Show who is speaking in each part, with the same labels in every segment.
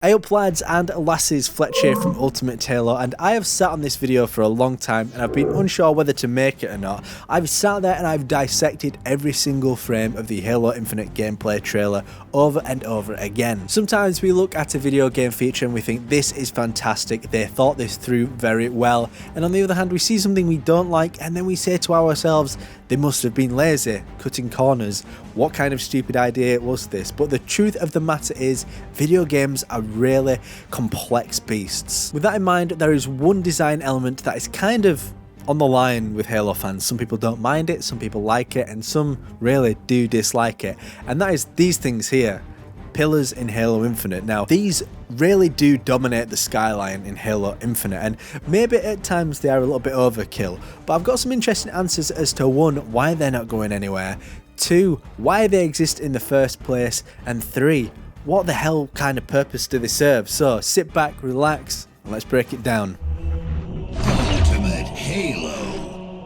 Speaker 1: Hey up lads and lasses, Fletch here from Ultimate Halo, and I have sat on this video for a long time and I've been unsure whether to make it or not. I've sat there and I've dissected every single frame of the Halo Infinite gameplay trailer over and over again. Sometimes we look at a video game feature and we think this is fantastic, they thought this through very well, and on the other hand we see something we don't like and then we say to ourselves, they must have been lazy, cutting corners. What kind of stupid idea was this? But the truth of the matter is, video games are really complex beasts. With that in mind, there is one design element that is kind of on the line with Halo fans. Some people don't mind it, some people like it, and some really do dislike it. And that is these things here. Pillars in Halo Infinite. Now, these really do dominate the skyline in Halo Infinite, and maybe at times they are a little bit overkill, but I've got some interesting answers as to 1, why they're not going anywhere, 2, why they exist in the first place, and 3, what the hell kind of purpose do they serve? So sit back, relax, and let's break it down.
Speaker 2: Ultimate Halo.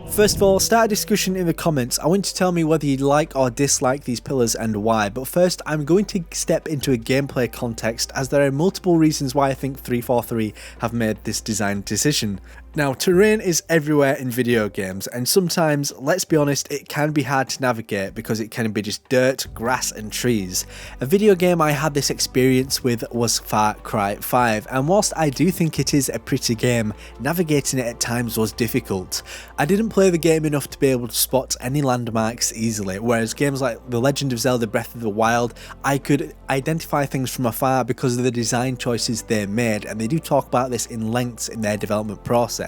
Speaker 1: First of all, start a discussion in the comments. I want you to tell me whether you like or dislike these pillars and why, but first I'm going to step into a gameplay context as there are multiple reasons why I think 343 have made this design decision. Now, terrain is everywhere in video games, and sometimes, let's be honest, it can be hard to navigate because it can be just dirt, grass and trees. A video game I had this experience with was Far Cry 5, and whilst I do think it is a pretty game, navigating it at times was difficult. I didn't play the game enough to be able to spot any landmarks easily, whereas games like The Legend of Zelda Breath of the Wild, I could identify things from afar because of the design choices they made, and they do talk about this in lengths in their development process.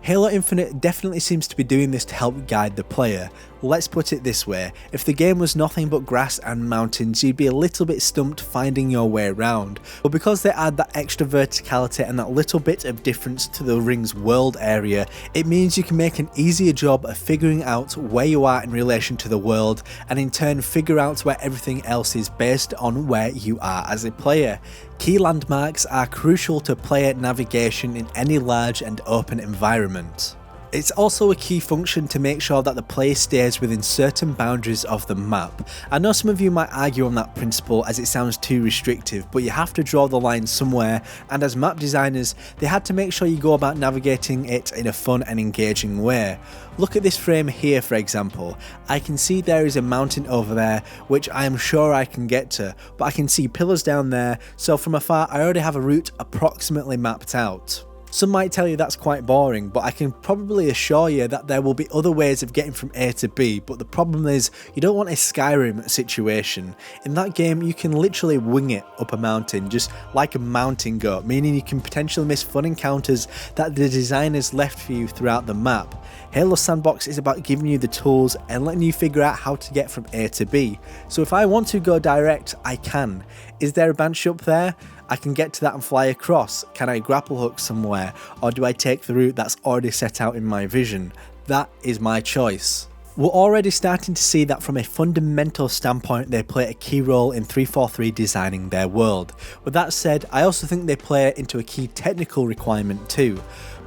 Speaker 1: Halo Infinite definitely seems to be doing this to help guide the player. Let's put it this way, if the game was nothing but grass and mountains, you'd be a little bit stumped finding your way around, but because they add that extra verticality and that little bit of difference to the ring's world area, it means you can make an easier job of figuring out where you are in relation to the world, and in turn figure out where everything else is based on where you are as a player. Key landmarks are crucial to player navigation in any large and open environment. It's also a key function to make sure that the player stays within certain boundaries of the map. I know some of you might argue on that principle as it sounds too restrictive, but you have to draw the line somewhere, and as map designers, they had to make sure you go about navigating it in a fun and engaging way. Look at this frame here for example. I can see there is a mountain over there which I am sure I can get to, but I can see pillars down there, so from afar I already have a route approximately mapped out. Some might tell you that's quite boring, but I can probably assure you that there will be other ways of getting from A to B, but the problem is you don't want a Skyrim situation. In that game you can literally wing it up a mountain, just like a mountain goat, meaning you can potentially miss fun encounters that the designers left for you throughout the map. Halo Sandbox is about giving you the tools and letting you figure out how to get from A to B. So if I want to go direct, I can. Is there a banshee up there? I can get to that and fly across. Can I grapple hook somewhere? Or do I take the route that's already set out in my vision? That is my choice. We're already starting to see that from a fundamental standpoint they play a key role in 343 designing their world. With that said, I also think they play into a key technical requirement too.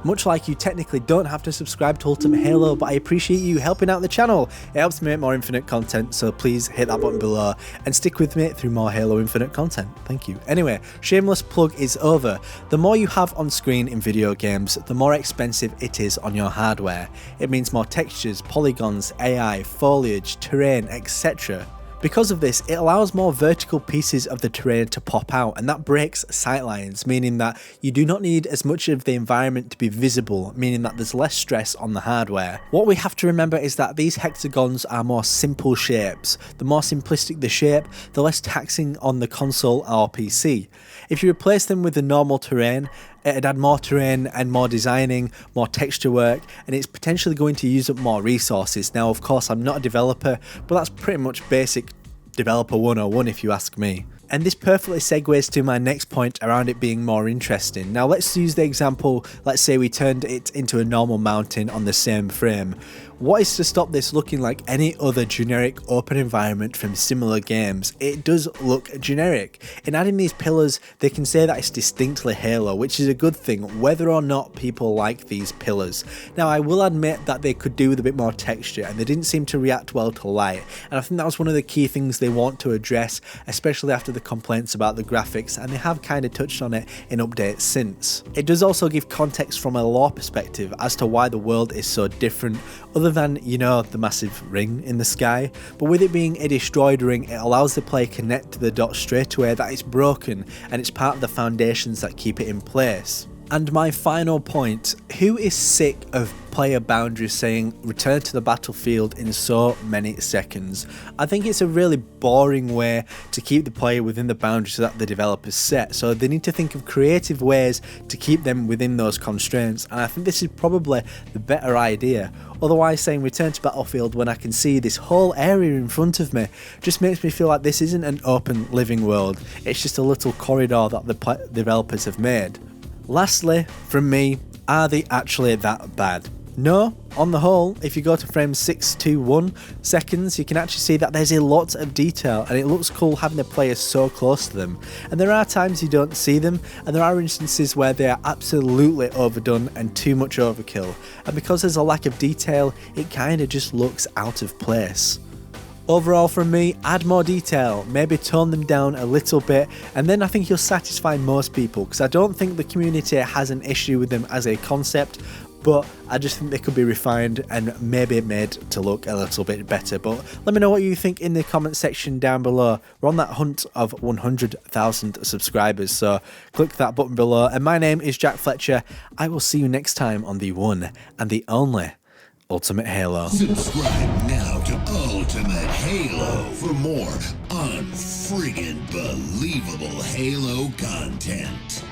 Speaker 1: Much like you technically don't have to subscribe to Ultimate Halo, but I appreciate you helping out the channel. It helps me make more Infinite content, so please hit that button below and stick with me through more Halo Infinite content. Thank you. Anyway, shameless plug is over. The more you have on screen in video games, the more expensive it is on your hardware. It means more textures, polygons, AI, foliage, terrain, etc. Because of this, it allows more vertical pieces of the terrain to pop out, and that breaks sightlines, meaning that you do not need as much of the environment to be visible, meaning that there's less stress on the hardware. What we have to remember is that these hexagons are more simple shapes. The more simplistic the shape, the less taxing on the console or PC. If you replace them with the normal terrain, it'd add more terrain and more designing, more texture work, and it's potentially going to use up more resources. Now of course I'm not a developer, but that's pretty much basic developer 101 if you ask me. And this perfectly segues to my next point around it being more interesting. Now let's use the example, let's say we turned it into a normal mountain on the same frame. What is to stop this looking like any other generic open environment from similar games? It does look generic. In adding these pillars, they can say that it's distinctly Halo, which is a good thing, whether or not people like these pillars. Now, I will admit that they could do with a bit more texture, and they didn't seem to react well to light, and I think that was one of the key things they want to address, especially after the complaints about the graphics, and they have kind of touched on it in updates since. It does also give context from a lore perspective as to why the world is so different, other than, you know, the massive ring in the sky. But with it being a destroyed ring, it allows the player to connect to the dots straight away that it's broken, and it's part of the foundations that keep it in place. And my final point, who is sick of player boundaries saying return to the battlefield in so many seconds? I think it's a really boring way to keep the player within the boundaries that the developers set, so they need to think of creative ways to keep them within those constraints, and I think this is probably the better idea. Otherwise, saying return to battlefield when I can see this whole area in front of me just makes me feel like this isn't an open living world, it's just a little corridor that the developers have made. Lastly, from me, are they actually that bad? No, on the whole, if you go to frame 621 seconds, you can actually see that there's a lot of detail, and it looks cool having the players so close to them. And there are times you don't see them, and there are instances where they are absolutely overdone and too much overkill. And because there's a lack of detail, it kind of just looks out of place. Overall from me, add more detail, maybe tone them down a little bit, and then I think you'll satisfy most people, because I don't think the community has an issue with them as a concept, but I just think they could be refined and maybe made to look a little bit better. But let me know what you think in the comment section down below. We're on that hunt of 100,000 subscribers, so click that button below. And my name is Jack Fletcher. I will see you next time on the one and the only Ultimate Halo.
Speaker 2: Subscribe now to Ultimate Halo for more unfriggin' believable Halo content.